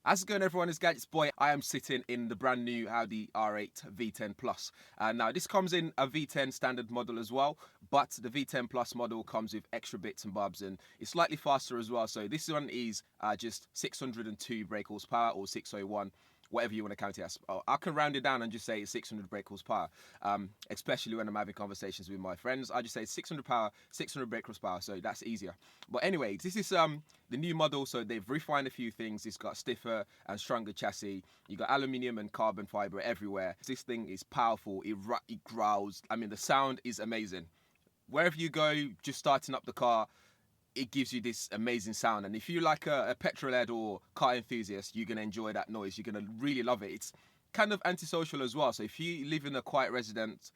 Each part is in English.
How's it going, everyone? It's Gadgets Boy. I am sitting in the brand new Audi R8 V10 Plus. Now, this comes in a V10 standard model as well, but the V10 Plus model comes with extra bits and bobs, and it's slightly faster as well. So this one is just 602 brake horsepower or 601, whatever you want to count it as. I can round it down and just say it's 600 brake horsepower, especially when I'm having conversations with my friends. I just say 600 power, 600 brake horsepower, so that's easier. But anyway, this is the new model, so they've refined a few things. It's got stiffer and stronger chassis. You got aluminium and carbon fiber everywhere. This thing is powerful. It growls. I mean, the sound is amazing. Wherever you go, just starting up the car, it gives you this amazing sound. And if you like a petrol head or car enthusiast, you're gonna enjoy that noise. You're gonna really love it. It's kind of antisocial as well. So if you live in a quiet residence,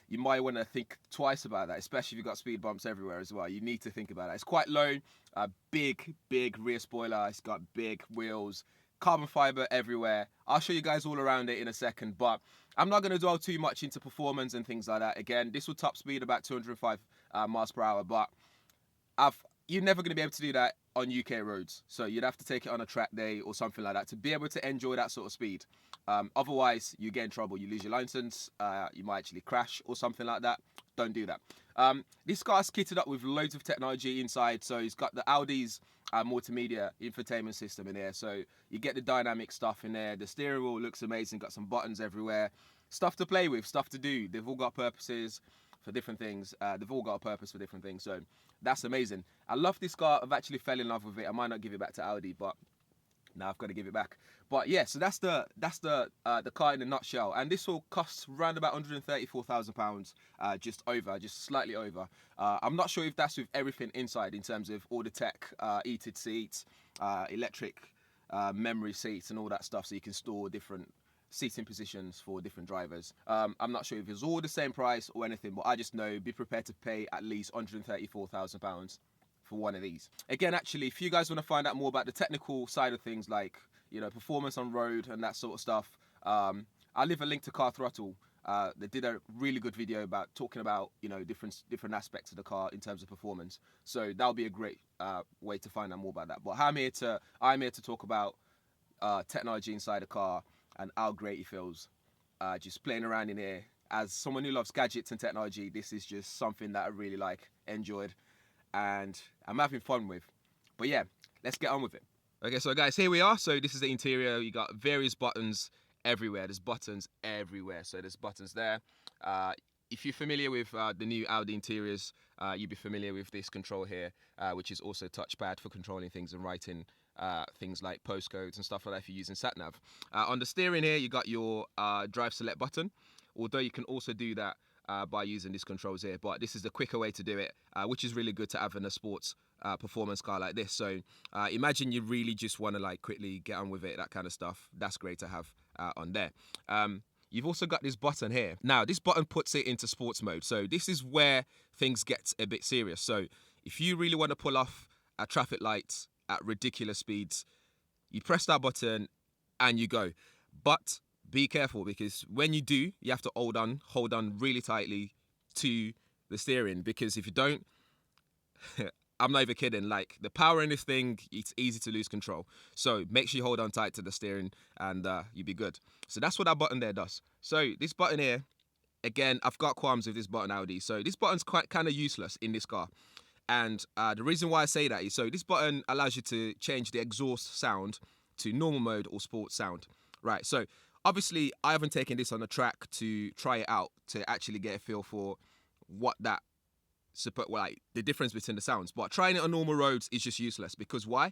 you might want to think twice about that, especially if you've got speed bumps everywhere as well. You need to think about it. It's quite low, big rear spoiler. It's got big wheels, carbon fiber everywhere. I'll show you guys all around it in a second, but I'm not going to dwell too much into performance and things like that. Again, this will top speed about 205 miles per hour, but you're never going to be able to do that on UK roads. So you'd have to take it on a track day or something like that to be able to enjoy that sort of speed. Otherwise, you get in trouble. You lose your license. You might actually crash or something like that. Don't do that. This car's kitted up with loads of technology inside. So it's got the Audi's multimedia infotainment system in there. So you get the dynamic stuff in there. The steering wheel looks amazing. Got some buttons everywhere. Stuff to play with, stuff to do. They've all got purposes for different things. They've all got a purpose for different things. So that's amazing. I love this car. I've actually fell in love with it. I might not give it back to Audi, but now I've got to give it back. But yeah, so that's the car in a nutshell. And this will cost around about £134,000, just slightly over. I'm not sure if that's with everything inside in terms of all the tech, heated seats, electric memory seats, and all that stuff, so you can store different seating positions for different drivers. I'm not sure if it's all the same price or anything, but I just know be prepared to pay at least £134,000 for one of these. Again, actually, if you guys want to find out more about the technical side of things, like, you know, performance on road and that sort of stuff, I'll leave a link to Car Throttle. They did a really good video about talking about, you know, different aspects of the car in terms of performance. So that'll be a great way to find out more about that. But I'm here to talk about technology inside a car and how great it feels just playing around in here. As someone who loves gadgets and technology, this is just something that I really enjoyed, and I'm having fun with. But yeah, let's get on with it. Okay, so guys, here we are. So this is the interior. You got various buttons everywhere. There's buttons everywhere. So there's buttons there. If you're familiar with the new Audi interiors, you'll be familiar with this control here, which is also touchpad for controlling things and writing things like postcodes and stuff like that if you're using SatNav. On the steering here, you got your drive select button, although you can also do that by using these controls here, but this is the quicker way to do it, which is really good to have in a sports performance car like this. So imagine you really just want to like quickly get on with it, that kind of stuff. That's great to have on there. You've also got this button here. Now, this button puts it into sports mode. So this is where things get a bit serious. So if you really want to pull off a traffic light at ridiculous speeds, you press that button and you go. But be careful, because when you do, you have to hold on really tightly to the steering, because if you don't, I'm not even kidding, like the power in this thing, it's easy to lose control. So make sure you hold on tight to the steering and you'll be good. So that's what that button there does. So this button here, again, I've got qualms with this button, Audi. So this button's quite kind of useless in this car. And the reason why I say that is, so this button allows you to change the exhaust sound to normal mode or sports sound. Right, so obviously I haven't taken this on the track to try it out, to actually get a feel for what that, like the difference between the sounds. But trying it on normal roads is just useless, because why?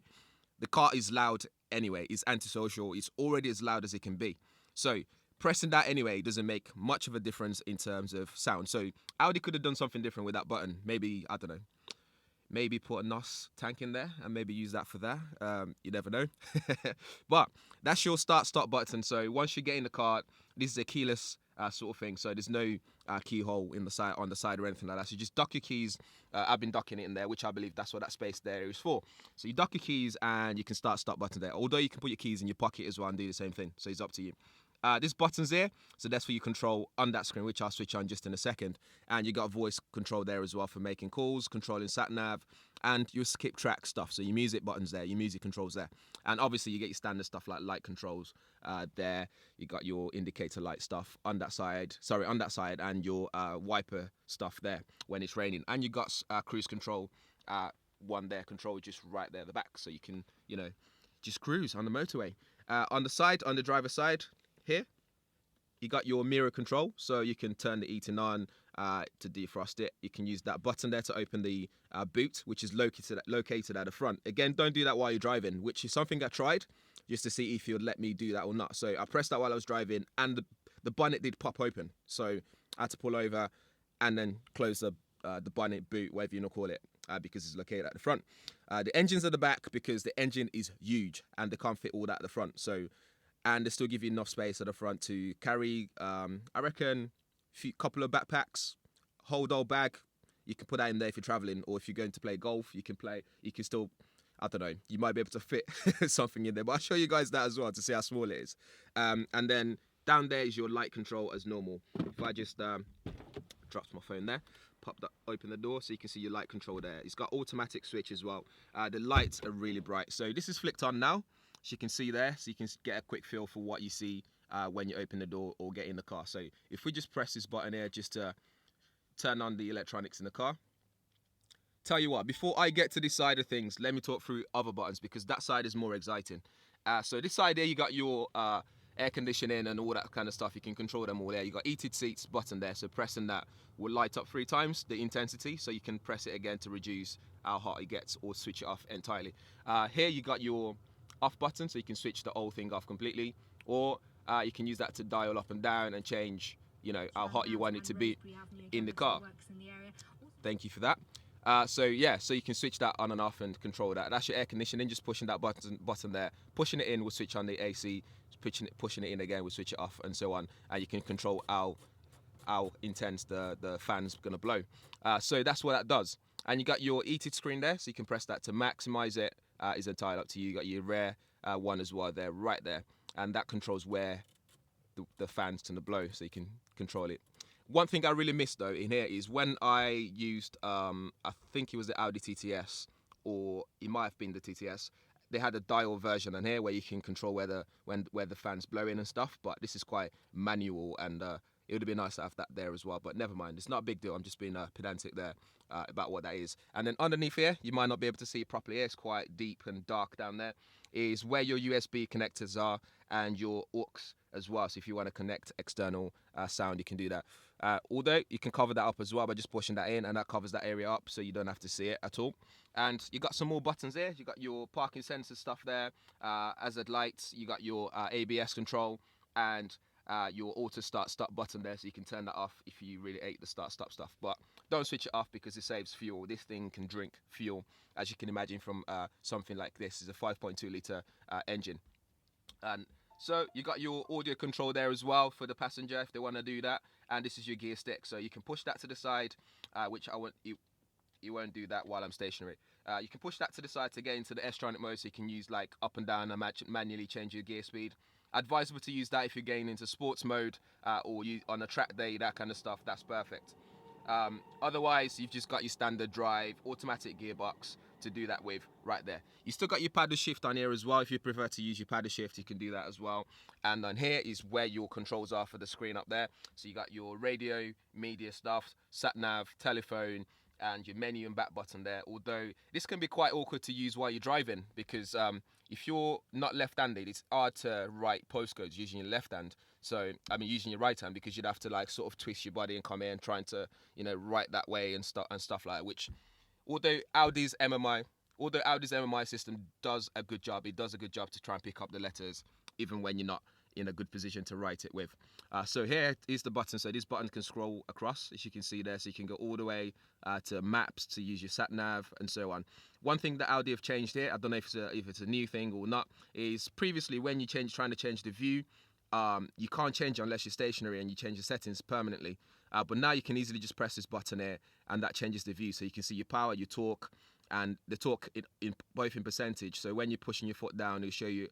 The car is loud anyway. It's antisocial. It's already as loud as it can be. So pressing that anyway doesn't make much of a difference in terms of sound. So Audi could have done something different with that button. Maybe, I don't know, maybe put a NOS tank in there and maybe use that for that. You never know. But that's your start-stop button. So once you get in the car, this is a keyless sort of thing. So there's no keyhole in the side, on the side or anything like that. So you just dock your keys. I've been docking it in there, which I believe that's what that space there is for. So you dock your keys and you can stop button there. Although you can put your keys in your pocket as well and do the same thing. So it's up to you. This button's here, so that's for you control on that screen, which I'll switch on just in a second. And you got voice control there as well for making calls, controlling sat nav, and your skip track stuff. So your music buttons there, your music controls there, and obviously you get your standard stuff like light controls there. You got your indicator light stuff on that side, and your wiper stuff there when it's raining, and you got cruise control. One there, control just right there at the back, so you can just cruise on the motorway. On the side, on the driver's side here, you got your mirror control, so you can turn the heating on to defrost it. You can use that button there to open the boot, which is located at the front. Again, don't do that while you're driving, which is something I tried just to see if you'd let me do that or not. So I pressed that while I was driving, and the bonnet did pop open. So I had to pull over and then close the bonnet, boot, whatever you want to call it, because it's located at the front. The engine's at the back because the engine is huge and they can't fit all that at the front. So, and they still give you enough space at the front to carry, I reckon, a couple of backpacks, hold all bag. You can put that in there if you're traveling, or if you're going to play golf, you can still, I don't know, you might be able to fit something in there. But I'll show you guys that as well to see how small it is. And then down there is your light control as normal. If I just drops my phone there, open the door so you can see your light control there. It's got automatic switch as well. The lights are really bright. So this is flicked on now, as you can see there, so you can get a quick feel for what you see when you open the door or get in the car. So if we just press this button here just to turn on the electronics in the car. Tell you what, before I get to this side of things, let me talk through other buttons because that side is more exciting. So this side there, you got your air conditioning and all that kind of stuff. You can control them all there. You got heated seats button there, so pressing that will light up 3 times the intensity, so you can press it again to reduce how hot it gets or switch it off entirely. Here you got your off button, so you can switch the whole thing off completely, or you can use that to dial up and down and change how hot you want it to be in the car. Thank you for that. So you can switch that on and off and control that. That's your air conditioning, just pushing that button there. Pushing it in will switch on the AC, pushing it in again will switch it off, and so on. And you can control how intense the fan's gonna blow. So that's what that does. And you got your heated screen there, so you can press that to maximize it. Is entirely up to you. You got your rear one as well there, right there. And that controls where the fan's gonna blow, so you can control it. One thing I really missed though in here is when I used, I think it was the Audi TTS, or it might have been the TTS. They had a dial version in here where you can control where the fan's blowing and stuff. But this is quite manual, and it would have been nice to have that there as well. But never mind, it's not a big deal. I'm just being pedantic there about what that is. And then underneath here, you might not be able to see it properly. It's quite deep and dark down there. Is where your USB connectors are and your aux as well. So if you want to connect external sound, you can do that. Although you can cover that up as well by just pushing that in, and that covers that area up, so you don't have to see it at all. And you got some more buttons there. You got your parking sensor stuff there, hazard lights. You got your ABS control and your auto stop button there, so you can turn that off if you really hate the start stop stuff. But don't switch it off because it saves fuel. This thing can drink fuel, as you can imagine from something like this. It's a 5.2 litre engine. And so you got your audio control there as well for the passenger if they want to do that. And this is your gear stick, so you can push that to the side, which you won't do that while I'm stationary. You can push that to the side to get into the S-Tronic mode, so you can use like up and down and manually change your gear speed. Advisable to use that if you're getting into sports mode or you on a track day, that kind of stuff. That's perfect. Otherwise, you've just got your standard drive, automatic gearbox to do that with right there. You still got your paddle shift on here as well. If you prefer to use your paddle shift, you can do that as well. And on here is where your controls are for the screen up there. So you got your radio, media stuff, sat nav, telephone, and your menu and back button there. Although this can be quite awkward to use while you're driving, because if you're not left-handed, it's hard to write postcodes using your left hand. So using your right hand, because you'd have to like sort of twist your body and come in trying to write that way and stuff like that. Which, although Audi's MMI system does a good job, it does a good job to try and pick up the letters even when you're not in a good position to write it with. So here is the button. So this button can scroll across, as you can see there. So you can go all the way to maps to use your sat nav and so on. One thing that Audi have changed here, I don't know if it's a new thing or not, is previously when you trying to change the view, you can't change it unless you're stationary and you change the settings permanently. But now you can easily just press this button here, and that changes the view. So you can see your power, your torque, and the torque in both in percentage. So when you're pushing your foot down, it'll show you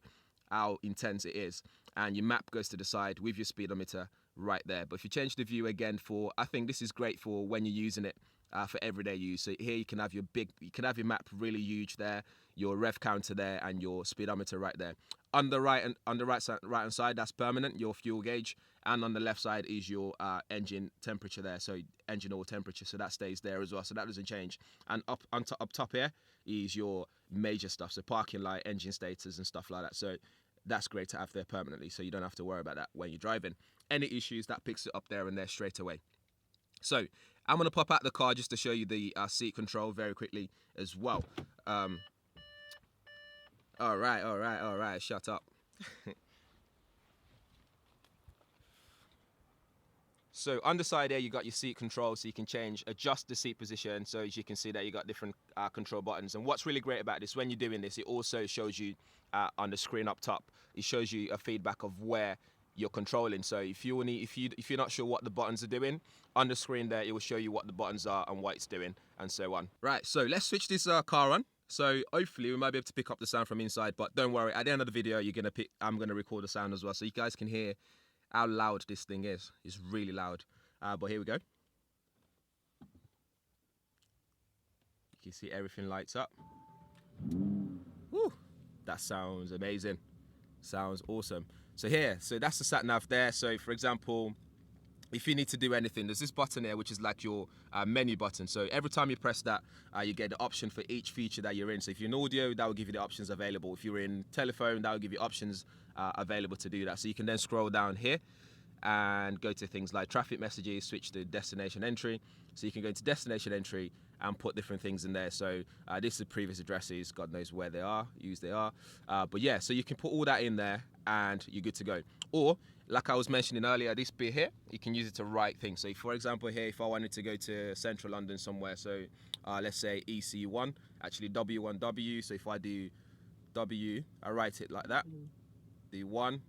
how intense it is. and your map goes to the side with your speedometer right there. But if you change the view again for, I think this is great for when you're using it for everyday use. So here you can have your map really huge there, your rev counter there, and your speedometer right there. On the right hand side, that's permanent, your fuel gauge, and on the left side is your engine temperature there, so engine oil temperature, so that stays there as well, so that doesn't change. And up top here is your major stuff, so parking light, engine status, and stuff like that. So that's great to have there permanently, so you don't have to worry about that when you're driving. Any issues, that picks it up there and there straight away. So I'm going to pop out the car just to show you the seat control very quickly as well. All right, shut up. So on the side here, you got your seat control, so you can adjust the seat position. So as you can see that you got different control buttons. And what's really great about this, when you're doing this, it also shows you on the screen up top, it shows you a feedback of where you're controlling. So if you're not sure what the buttons are doing, on the screen there, it will show you what the buttons are and what it's doing, and so on. Right, so let's switch this car on. So hopefully we might be able to pick up the sound from inside, but don't worry, at the end of the video, I'm gonna record the sound as well, so you guys can hear how loud this thing is. It's really loud. But here we go. You can see everything lights up. Woo, that sounds amazing. Sounds awesome. So that's the sat nav there. So for example, if you need to do anything, there's this button here, which is like your menu button. So every time you press that, you get the option for each feature that you're in. So if you're in audio, that will give you the options available. If you're in telephone, that will give you options available to do that. So you can then scroll down here and go to things like traffic messages, switch to destination entry. So you can go into destination entry and put different things in there. So this is previous addresses, God knows where they are, but yeah, so you can put all that in there and you're good to go. Or like I was mentioning earlier, this bit here, you can use it to write things. So for example here, if I wanted to go to central London somewhere, so let's say EC1, actually W1W, so if I do W, I write it like that. The 1,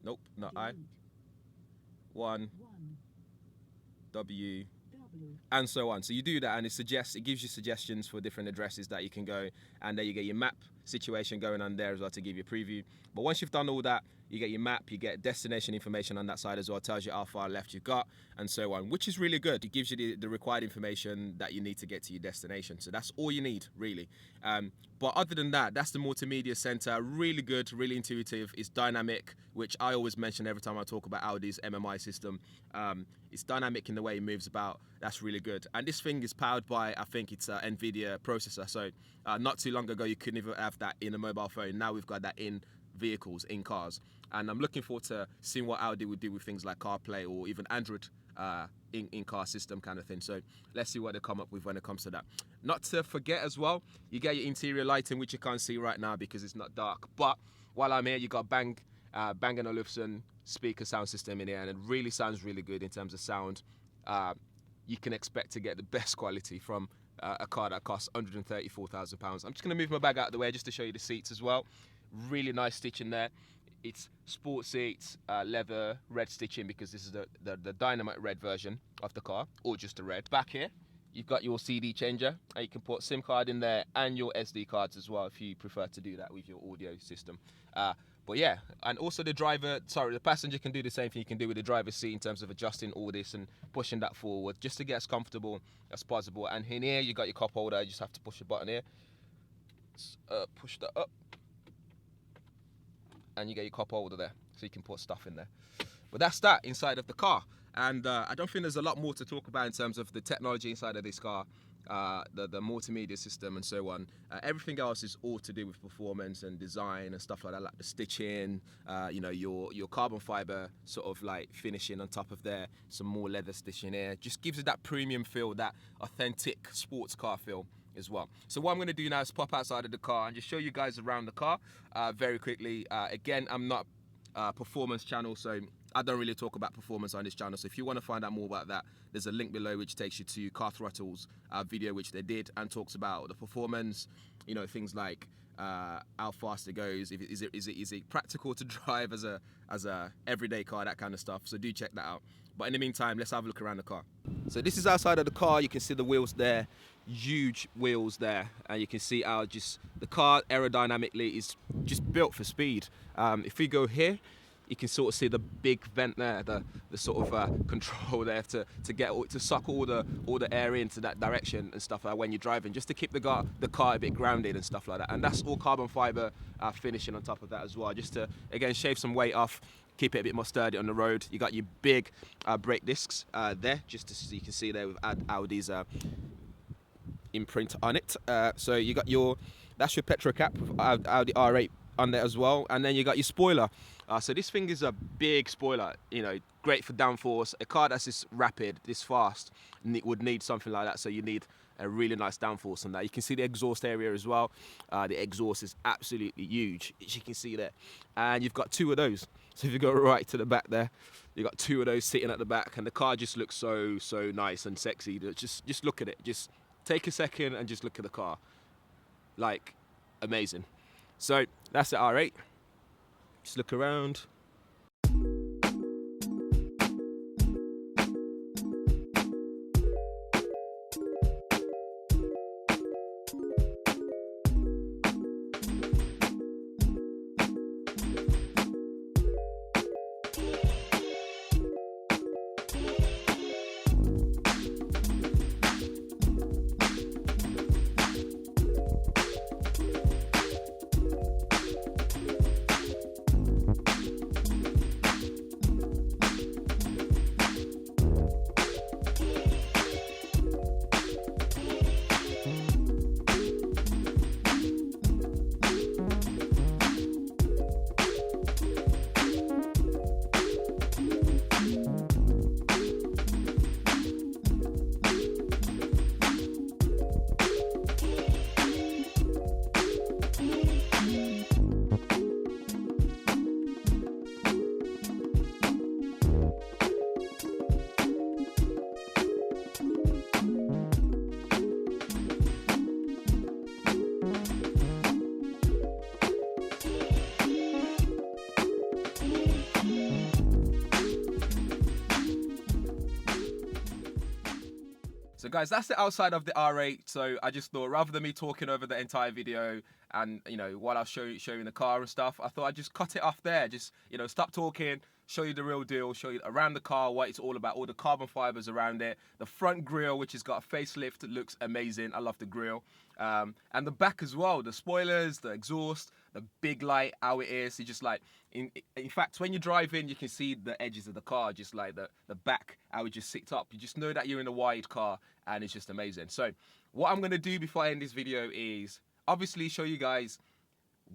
nope, not I, 1, W, and so on. So you do that and it gives you suggestions for different addresses that you can go, and there you get your map situation going on there as well to give you a preview. But once you've done all that, you get your map, you get destination information on that side as well, it tells you how far left you've got and so on, which is really good. It gives you the required information that you need to get to your destination. So that's all you need, really. But other than that, that's the multimedia center. Really good, really intuitive. It's dynamic, which I always mention every time I talk about Audi's MMI system. It's dynamic in the way it moves about. That's really good. And this thing is powered by, I think it's an NVIDIA processor. So not too long ago, you couldn't even have that in a mobile phone. Now we've got that in vehicles, in cars. And I'm looking forward to seeing what Audi would do with things like CarPlay or even Android in-car system kind of thing. So let's see what they come up with when it comes to that. Not to forget as well, you get your interior lighting, which you can't see right now because it's not dark. But while I'm here, you got Bang & Olufsen speaker sound system in here, and it really sounds really good in terms of sound. You can expect to get the best quality from a car that costs £134,000. I'm just going to move my bag out of the way just to show you the seats as well. Really nice stitching there. It's sport seats, leather, red stitching, because this is the dynamite red version of the car, or just the red. Back here, you've got your CD changer, and you can put SIM card in there and your SD cards as well if you prefer to do that with your audio system. But yeah, and also the passenger can do the same thing you can do with the driver's seat in terms of adjusting all this and pushing that forward just to get as comfortable as possible. And in here, you got your cup holder. You just have to push the button here. Push that up. And you get your cup holder there, so you can put stuff in there. But that's that inside of the car. And I don't think there's a lot more to talk about in terms of the technology inside of this car. The multimedia system and so on. Everything else is all to do with performance and design and stuff like that, like the stitching, your carbon fiber sort of like finishing on top of there, some more leather stitching here. Just gives it that premium feel, that authentic sports car feel as well. So what I'm going to do now is pop outside of the car and just show you guys around the car very quickly. Again, I'm not a performance channel, so I don't really talk about performance on this channel. So if you want to find out more about that, there's a link below which takes you to Car Throttle's video which they did, and talks about the performance, things like how fast it goes, is it practical to drive as a everyday car, that kind of stuff. So do check that out. But in the meantime, let's have a look around the car. So this is outside of the car. You can see the wheels there, huge wheels there, and you can see how just the car aerodynamically is just built for speed. If we go here, you can sort of see the big vent there, the sort of control there to suck all the air into that direction and stuff like that when you're driving, just to keep the car a bit grounded and stuff like that. And that's all carbon fiber finishing on top of that as well, just to again shave some weight off, keep it a bit more sturdy on the road. You got your big brake discs there, just so you can see there with Audi's imprint on it. So you got that's your petrol cap, Audi R8 on there as well, and then you got your spoiler. So this thing is a big spoiler, you know, great for downforce. A car that's this rapid, this fast, would need something like that. So you need a really nice downforce on that. You can see the exhaust area as well. The exhaust is absolutely huge, as you can see there. And you've got two of those. So if you go right to the back there, you've got two of those sitting at the back, and the car just looks so nice and sexy. Just look at it. Just take a second and just look at the car. Like, amazing. So that's the R8. Just look around. So guys, that's the outside of the R8. So I just thought, rather than me talking over the entire video and, you know, while I was showing the car and stuff, I thought I'd just cut it off there. Just, you know, stop talking, show you the real deal, show you around the car, what it's all about, all the carbon fibers around it. The front grille, which has got a facelift, looks amazing. I love the grille. And the back as well, the spoilers, the exhaust, the big light, how it is. It's just like, in fact, when you drive in, you can see the edges of the car, just like the back, how it just sits up. You just know that you're in a wide car, and it's just amazing. So what I'm gonna do before I end this video is obviously show you guys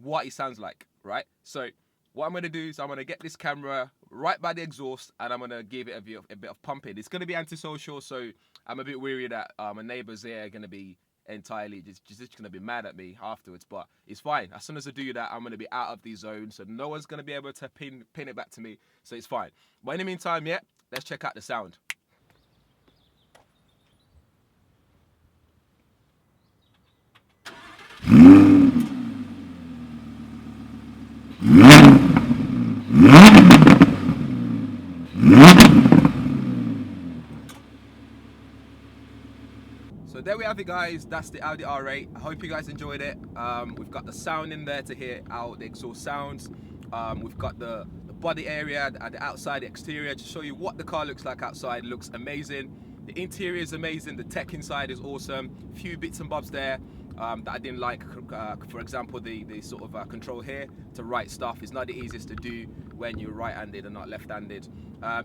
what it sounds like, right? So what I'm gonna do is I'm gonna get this camera right by the exhaust, and I'm gonna give it a bit of pumping. It's gonna be antisocial, so I'm a bit weary that my neighbors here are gonna be entirely just gonna be mad at me afterwards, but it's fine. As soon as I do that, I'm gonna be out of the zone, so no one's gonna be able to pin it back to me, so it's fine. But in the meantime, yeah, let's check out the sound. So there we have it, guys. That's the Audi R8. I hope you guys enjoyed it. We've got the sound in there to hear how the exhaust sounds. We've got the body area at the outside, the exterior, to show you what the car looks like outside. It looks amazing. The interior is amazing. The tech inside is awesome. A few bits and bobs there that I didn't like. For example, the sort of control here to write stuff is not the easiest to do when you're right-handed and not left-handed.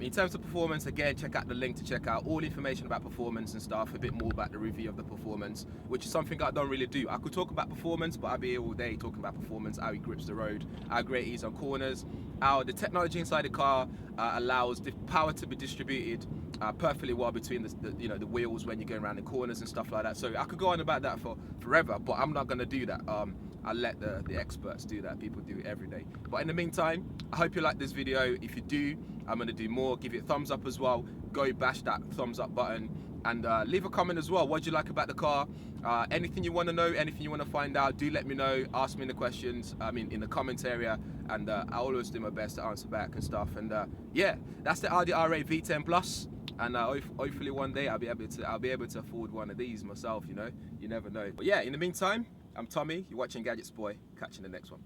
In terms of performance, again, check out the link to check out all information about performance and stuff, a bit more about the review of the performance, which is something I don't really do. I could talk about performance, but I'd be here all day talking about performance, how it grips the road, how great it is on corners, how the technology inside the car allows the power to be distributed perfectly well between the wheels when you're going around the corners and stuff like that. So I could go on about that for forever, but I'm not going to do that. I'll let the experts do that. People do it every day. But in the meantime, I hope you like this video. If you do, I'm going to do more. Give it a thumbs up as well. Go bash that thumbs up button, and leave a comment as well. What do you like about the car? Anything you want to know, anything you want to find out, do let me know. Ask me in the questions, in the comments area, and I always do my best to answer back and stuff. And yeah, that's the Audi R8 V10 Plus. And hopefully one day I'll be able to afford one of these myself. You know, you never know. But yeah, in the meantime, I'm Tommy. You're watching Gadgets Boy. Catch you in the next one.